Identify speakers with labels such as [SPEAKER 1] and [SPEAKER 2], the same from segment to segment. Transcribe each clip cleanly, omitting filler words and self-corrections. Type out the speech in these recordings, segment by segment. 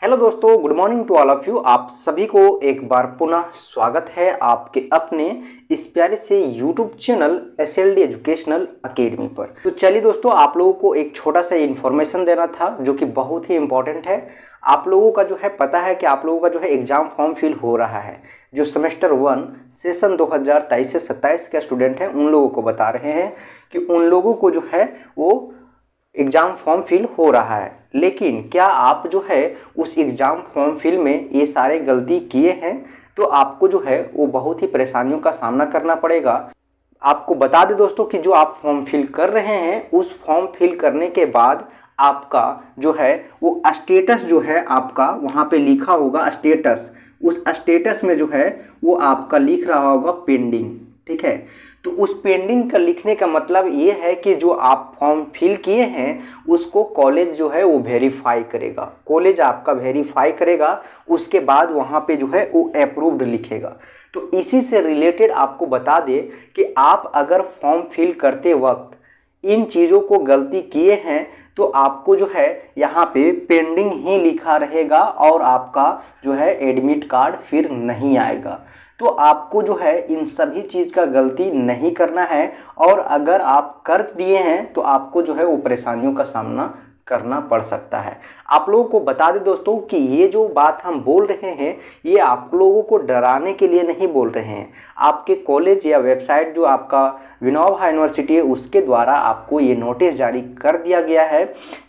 [SPEAKER 1] Hello दोस्तों, good morning to all of you. आप सभी को एक बार पुनः स्वागत है आपके अपने इस प्यारे से YouTube channel SLD educational academy पर। तो चलिए दोस्तों, आप लोगों को एक छोटा सा इन्फॉर्मेशन देना था जो कि बहुत ही इम्पोर्टेंट है। आप लोगों का जो है पता है कि आप लोगों का जो है एग्जाम फॉर्म फिल हो रहा है। जो सेमेस्टर 1 सेशन 2023 से 27 के स्टूडेंट हैं उन लोगों को बता रहे हैं कि उन लोगों को जो है वो एग्ज़ाम फॉर्म फिल हो रहा है। लेकिन क्या आप जो है उस एग्ज़ाम फॉर्म फिल में ये सारे गलती किए हैं तो आपको जो है वो बहुत ही परेशानियों का सामना करना पड़ेगा। आपको बता दें दोस्तों कि जो आप फॉर्म फिल कर रहे हैं उस फॉर्म फिल करने के बाद आपका जो है वो स्टेटस जो है आपका वहाँ पे लिखा होगा स्टेटस। उस स्टेटस में जो है वो आपका लिख रहा होगा पेंडिंग। ठीक है, तो उस पेंडिंग का लिखने का मतलब ये है कि जो आप फॉर्म फिल किए हैं उसको कॉलेज जो है वो वेरीफाई करेगा। कॉलेज आपका वेरीफाई करेगा, उसके बाद वहाँ पे जो है वो अप्रूव्ड लिखेगा। तो इसी से रिलेटेड आपको बता दें कि आप अगर फॉर्म फिल करते वक्त इन चीज़ों को गलती किए हैं तो आपको जो है यहाँ पे पेंडिंग ही लिखा रहेगा और आपका जो है एडमिट कार्ड फिर नहीं आएगा। तो आपको जो है इन सभी चीज़ का गलती नहीं करना है, और अगर आप कर दिए हैं तो आपको जो है वो परेशानियों का सामना करना पड़ सकता है। आप लोगों को बता दें दोस्तों कि ये जो बात हम बोल रहे हैं ये आप लोगों को डराने के लिए नहीं बोल रहे हैं। आपके कॉलेज या वेबसाइट जो आपका विनोबा यूनिवर्सिटी है उसके द्वारा आपको ये नोटिस जारी कर दिया गया है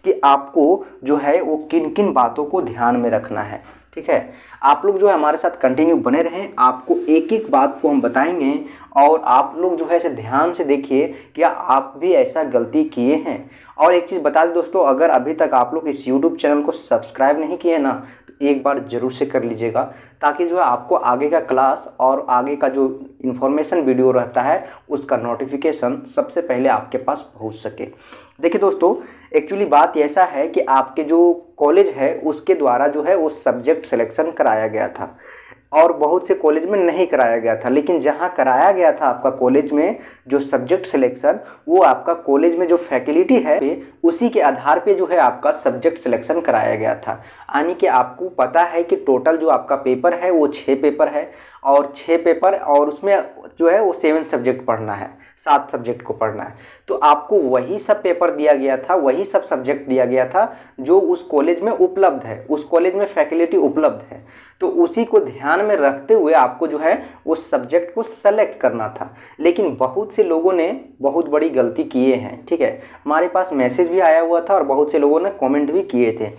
[SPEAKER 1] कि आपको जो है वो किन किन बातों को ध्यान में रखना है। ठीक है, आप लोग जो है हमारे साथ कंटिन्यू बने रहें, आपको एक एक बात को हम बताएंगे और आप लोग जो है इसे ध्यान से देखिए क्या आप भी ऐसा गलती किए हैं। और एक चीज़ बता दें दोस्तों, अगर अभी तक आप लोग इस यूट्यूब चैनल को सब्सक्राइब नहीं किए ना तो एक बार ज़रूर से कर लीजिएगा, ताकि जो है आपको आगे का क्लास और आगे का जो इन्फॉर्मेशन वीडियो रहता है उसका नोटिफिकेशन सबसे पहले आपके पास पहुंच सके। देखिए दोस्तों, एक्चुअली बात ऐसा है कि आपके जो कॉलेज है उसके द्वारा जो है वो सब्जेक्ट सिलेक्शन कराया गया था और बहुत से कॉलेज में नहीं कराया गया था। लेकिन जहाँ कराया गया था आपका कॉलेज में जो सब्जेक्ट सिलेक्शन, वो आपका कॉलेज में जो फैकल्टी है उसी के आधार पे जो है आपका सब्जेक्ट सिलेक्शन कराया गया था। यानी कि आपको पता है कि टोटल जो आपका पेपर है वो 6 पेपर है और 6 पेपर और उसमें जो है वो 7 सब्जेक्ट पढ़ना है, 7 सब्जेक्ट को पढ़ना है। तो आपको वही सब पेपर दिया गया था, वही सब सब्जेक्ट दिया गया था जो उस कॉलेज में उपलब्ध है, उस कॉलेज में फैकल्टी उपलब्ध है। तो उसी को ध्यान में रखते हुए आपको जो है उस सब्जेक्ट को सेलेक्ट करना था। लेकिन बहुत से लोगों ने बहुत बड़ी गलती किए हैं। ठीक है, हमारे पास मैसेज भी आया हुआ था और बहुत से लोगों ने कमेंट भी किए थे।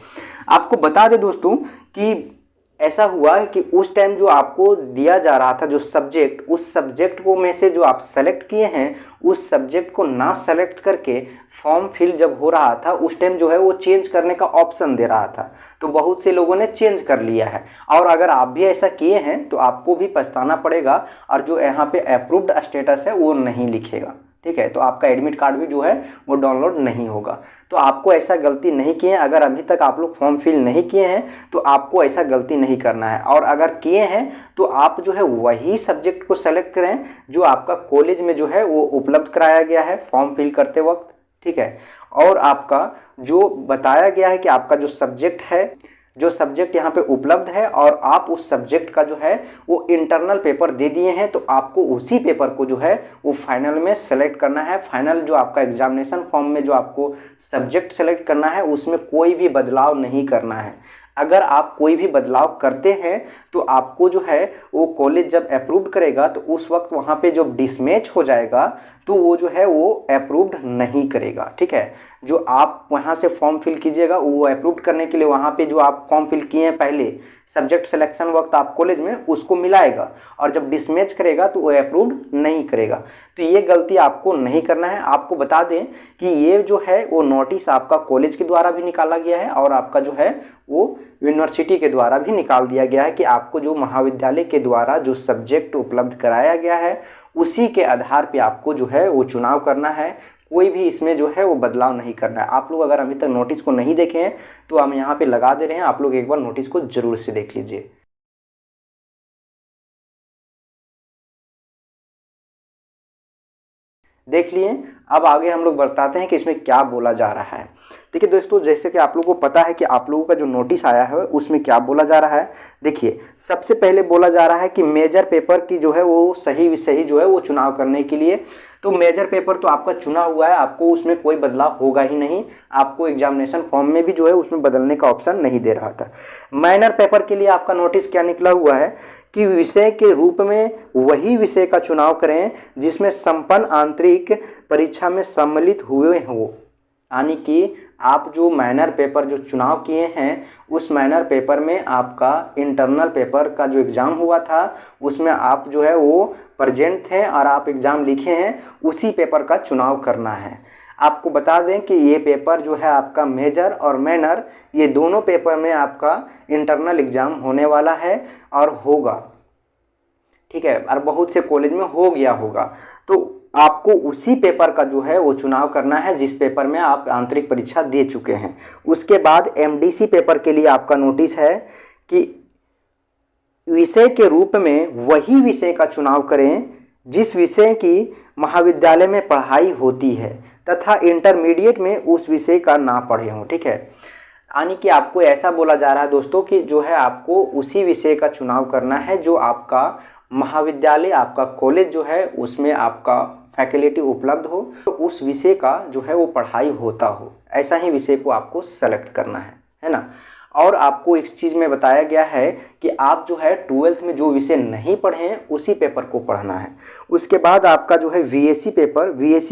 [SPEAKER 1] आपको बता दें दोस्तों कि ऐसा हुआ कि उस टाइम जो आपको दिया जा रहा था जो सब्जेक्ट, उस सब्जेक्ट को में से जो आप सेलेक्ट किए हैं उस सब्जेक्ट को ना सेलेक्ट करके फॉर्म फिल जब हो रहा था उस टाइम जो है वो चेंज करने का ऑप्शन दे रहा था। तो बहुत से लोगों ने चेंज कर लिया है और अगर आप भी ऐसा किए हैं तो आपको भी पछताना पड़ेगा और जो यहाँ पे अप्रूव्ड स्टेटस है वो नहीं लिखेगा। ठीक है, तो आपका एडमिट कार्ड भी जो है वो डाउनलोड नहीं होगा। तो आपको ऐसा गलती नहीं किए हैं। अगर अभी तक आप लोग फॉर्म फिल नहीं किए हैं तो आपको ऐसा गलती नहीं करना है, और अगर किए हैं तो आप जो है वही सब्जेक्ट को सेलेक्ट करें जो आपका कॉलेज में जो है वो उपलब्ध कराया गया है फॉर्म फिल करते वक्त। ठीक है, और आपका जो बताया गया है कि आपका जो सब्जेक्ट है, जो सब्जेक्ट यहाँ पे उपलब्ध है और आप उस सब्जेक्ट का जो है वो इंटरनल पेपर दे दिए हैं, तो आपको उसी पेपर को जो है वो फाइनल में सेलेक्ट करना है। फाइनल जो आपका एग्जामिनेशन फॉर्म में जो आपको सब्जेक्ट सेलेक्ट करना है उसमें कोई भी बदलाव नहीं करना है। अगर आप कोई भी बदलाव करते हैं तो आपको जो है वो कॉलेज जब अप्रूव्ड करेगा तो उस वक्त वहाँ पे जो डिसमैच हो जाएगा तो वो जो है वो अप्रूव्ड नहीं करेगा। ठीक है, जो आप वहाँ से फॉर्म फिल कीजिएगा वो अप्रूव्ड करने के लिए वहाँ पे जो आप फॉर्म फिल किए हैं पहले सब्जेक्ट सिलेक्शन वक्त आप कॉलेज में उसको मिलाएगा और जब डिसमैच करेगा तो वो अप्रूव्ड नहीं करेगा। तो ये गलती आपको नहीं करना है। आपको बता दें कि ये जो है वो नोटिस आपका कॉलेज के द्वारा भी निकाला गया है और आपका जो है वो यूनिवर्सिटी के द्वारा भी निकाल दिया गया है कि आपको जो महाविद्यालय के द्वारा जो सब्जेक्ट उपलब्ध कराया गया है उसी के आधार पे आपको जो है वो चुनाव करना है। कोई भी इसमें जो है वो बदलाव नहीं करना है। आप लोग अगर अभी तक नोटिस को नहीं देखे हैं तो हम यहाँ पे लगा दे रहे हैं, आप लोग एक बार नोटिस को जरूर से देख लीजिए। देख लिए। अब आगे हम लोग बताते हैं कि इसमें क्या बोला जा रहा है। देखिए दोस्तों, जैसे कि आप लोगों को पता है कि आप लोगों का जो नोटिस आया है उसमें क्या बोला जा रहा है। देखिए, सबसे पहले बोला जा रहा है कि मेजर पेपर की जो है वो सही जो है वो चुनाव करने के लिए, तो मेजर पेपर तो आपका चुना हुआ है, आपको उसमें कोई बदलाव होगा ही नहीं। आपको एग्जामिनेशन फॉर्म में भी जो है उसमें बदलने का ऑप्शन नहीं दे रहा था। माइनर पेपर के लिए आपका नोटिस क्या निकला हुआ है कि विषय के रूप में वही विषय का चुनाव करें जिसमें संपन्न आंतरिक परीक्षा में सम्मिलित हुए हो। यानी कि आप जो माइनर पेपर जो चुनाव किए हैं उस माइनर पेपर में आपका इंटरनल पेपर का जो एग्ज़ाम हुआ था उसमें आप जो है वो प्रेजेंट थे और आप एग्ज़ाम लिखे हैं, उसी पेपर का चुनाव करना है। आपको बता दें कि ये पेपर जो है आपका मेजर और माइनर, ये दोनों पेपर में आपका इंटरनल एग्ज़ाम होने वाला है और होगा, ठीक है, और बहुत से कॉलेज में हो गया होगा। तो आपको उसी पेपर का जो है वो चुनाव करना है जिस पेपर में आप आंतरिक परीक्षा दे चुके हैं। उसके बाद एमडीसी पेपर के लिए आपका नोटिस है कि विषय के रूप में वही विषय का चुनाव करें जिस विषय की महाविद्यालय में पढ़ाई होती है तथा इंटरमीडिएट में उस विषय का ना पढ़े हों, ठीक है। यानी कि आपको ऐसा बोला जा रहा है दोस्तों कि जो है आपको उसी विषय का चुनाव करना है जो आपका महाविद्यालय, आपका कॉलेज जो है उसमें आपका फैकल्टी उपलब्ध हो, तो उस विषय का जो है वो पढ़ाई होता हो, ऐसा ही विषय को आपको सेलेक्ट करना है ना। और आपको इस चीज़ में बताया गया है कि आप जो है 12th में जो विषय नहीं पढ़े हैं उसी पेपर को पढ़ना है। उसके बाद आपका जो है वीएससी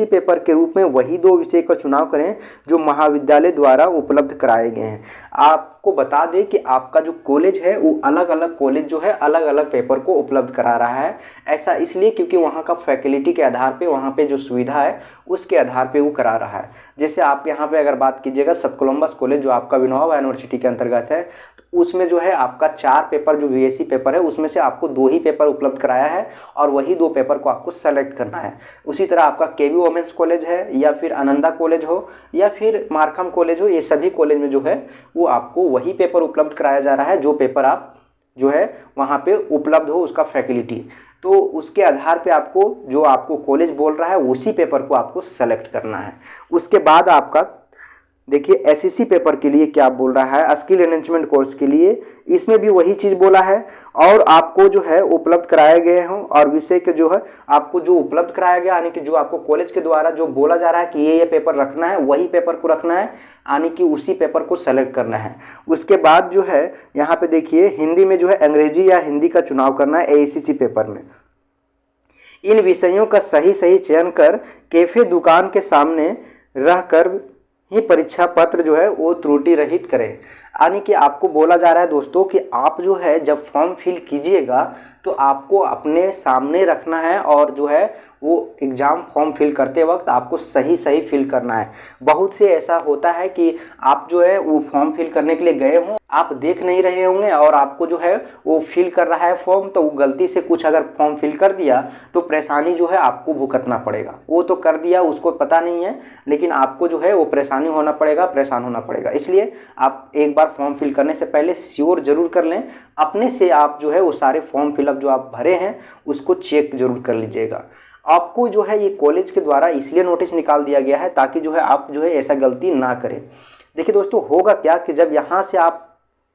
[SPEAKER 1] पेपर के रूप में वही 2 विषय का चुनाव करें जो महाविद्यालय द्वारा उपलब्ध कराए गए हैं। आपको बता दें कि आपका जो कॉलेज है वो अलग अलग कॉलेज जो है अलग अलग पेपर को उपलब्ध करा रहा है। ऐसा इसलिए क्योंकि वहाँ का फैकल्टी के आधार पे, वहाँ पे जो सुविधा है उसके आधार पे वो करा रहा है। जैसे आप यहाँ पे अगर बात कीजिएगा सत कोलम्बस कॉलेज जो आपका विनोबा यूनिवर्सिटी के अंतर्गत है, तो उसमें जो है आपका 4 पेपर जो वीएससी पेपर है उसमें से आपको 2 ही पेपर उपलब्ध कराया है और वही 2 पेपर को आपको सेलेक्ट करना है। उसी तरह आपका केवी वोमेंस कॉलेज है या फिर आनंदा कॉलेज हो या फिर मार्कम कॉलेज हो, ये सभी कॉलेज में जो है वो आपको वही पेपर उपलब्ध कराया जा रहा है जो पेपर आप जो है वहाँ पे उपलब्ध हो उसका फैकल्टी। तो उसके आधार पे आपको जो आपको कॉलेज बोल रहा है उसी पेपर को आपको सेलेक्ट करना है। उसके बाद आपका देखिए एसएससी पेपर के लिए क्या बोल रहा है, स्किल एनहेंसमेंट कोर्स के लिए, इसमें भी वही चीज़ बोला है और आपको जो है उपलब्ध कराए गए हों और विषय के जो है आपको जो उपलब्ध कराया गया यानी कि जो आपको कॉलेज के द्वारा जो बोला जा रहा है कि ये पेपर रखना है वही पेपर को रखना है, यानी कि उसी पेपर को सेलेक्ट करना है। उसके बाद जो है यहाँ पे देखिए हिंदी में जो है अंग्रेजी या हिंदी का चुनाव करना है एआईसीसी पेपर में। इन विषयों का सही चयन कर कैफे दुकान के सामने रहकर ही परीक्षा पत्र जो है वो त्रुटि रहित करें। यानी कि आपको बोला जा रहा है दोस्तों कि आप जो है जब फॉर्म फिल कीजिएगा तो आपको अपने सामने रखना है और जो है वो एग्ज़ाम फॉर्म फिल करते वक्त आपको सही फिल करना है। बहुत से ऐसा होता है कि आप जो है वो फॉर्म फिल करने के लिए गए हों, आप देख नहीं रहे होंगे और आपको जो है वो फिल कर रहा है फॉर्म, तो वो गलती से कुछ अगर फॉर्म फिल कर दिया तो परेशानी जो है आपको भुगतना पड़ेगा। वो तो कर दिया उसको पता नहीं है, लेकिन आपको जो है वो परेशान होना पड़ेगा। इसलिए आप एक बार फॉर्म फिल करने से पहले श्योर जरूर कर लें, अपने से आप जो है वो सारे फॉर्म फिलअप जो आप भरे हैं उसको चेक जरूर कर लीजिएगा। आपको जो है ये कॉलेज के द्वारा इसलिए नोटिस निकाल दिया गया है ताकि जो है आप जो है ऐसा गलती ना करें। देखिए दोस्तों, होगा क्या कि जब यहाँ से आप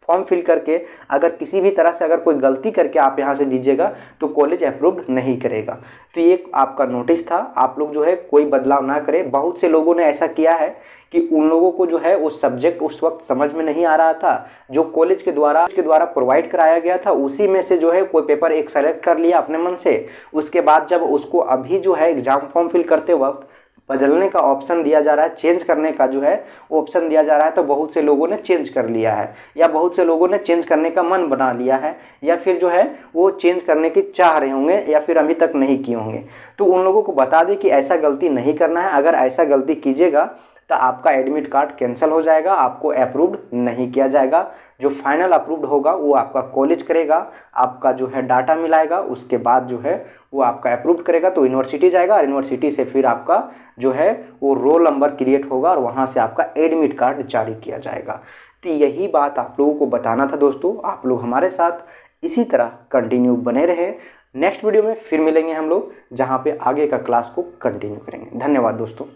[SPEAKER 1] फॉर्म फिल करके अगर किसी भी तरह से अगर कोई गलती करके आप यहाँ से दीजिएगा तो कॉलेज अप्रूव्ड नहीं करेगा। तो ये आपका नोटिस था, आप लोग जो है कोई बदलाव ना करें। बहुत से लोगों ने ऐसा किया है कि उन लोगों को जो है वो सब्जेक्ट उस वक्त समझ में नहीं आ रहा था, जो कॉलेज के द्वारा प्रोवाइड कराया गया था उसी में से जो है कोई पेपर एक सेलेक्ट कर लिया अपने मन से। उसके बाद जब उसको अभी जो है एग्जाम फॉर्म फिल करते वक्त बदलने का ऑप्शन दिया जा रहा है, चेंज करने का जो है ऑप्शन दिया जा रहा है, तो बहुत से लोगों ने चेंज कर लिया है या बहुत से लोगों ने चेंज करने का मन बना लिया है या फिर जो है वो चेंज करने की चाह रहे होंगे या फिर अभी तक नहीं किए होंगे। तो उन लोगों को बता दें कि ऐसा गलती नहीं करना है। अगर ऐसा गलती कीजिएगा तो आपका एडमिट कार्ड कैंसिल हो जाएगा, आपको अप्रूव्ड नहीं किया जाएगा। जो फाइनल अप्रूव्ड होगा वो आपका कॉलेज करेगा, आपका जो है डाटा मिलाएगा, उसके बाद जो है वो आपका अप्रूव्ड करेगा तो यूनिवर्सिटी जाएगा और यूनिवर्सिटी से फिर आपका जो है वो रोल नंबर क्रिएट होगा और वहाँ से आपका एडमिट कार्ड जारी किया जाएगा। तो यही बात आप लोगों को बताना था दोस्तों। आप लोग हमारे साथ इसी तरह कंटिन्यू बने रहे। नेक्स्ट वीडियो में फिर मिलेंगे हम लोग, जहाँ पे आगे का क्लास को कंटिन्यू करेंगे। धन्यवाद दोस्तों।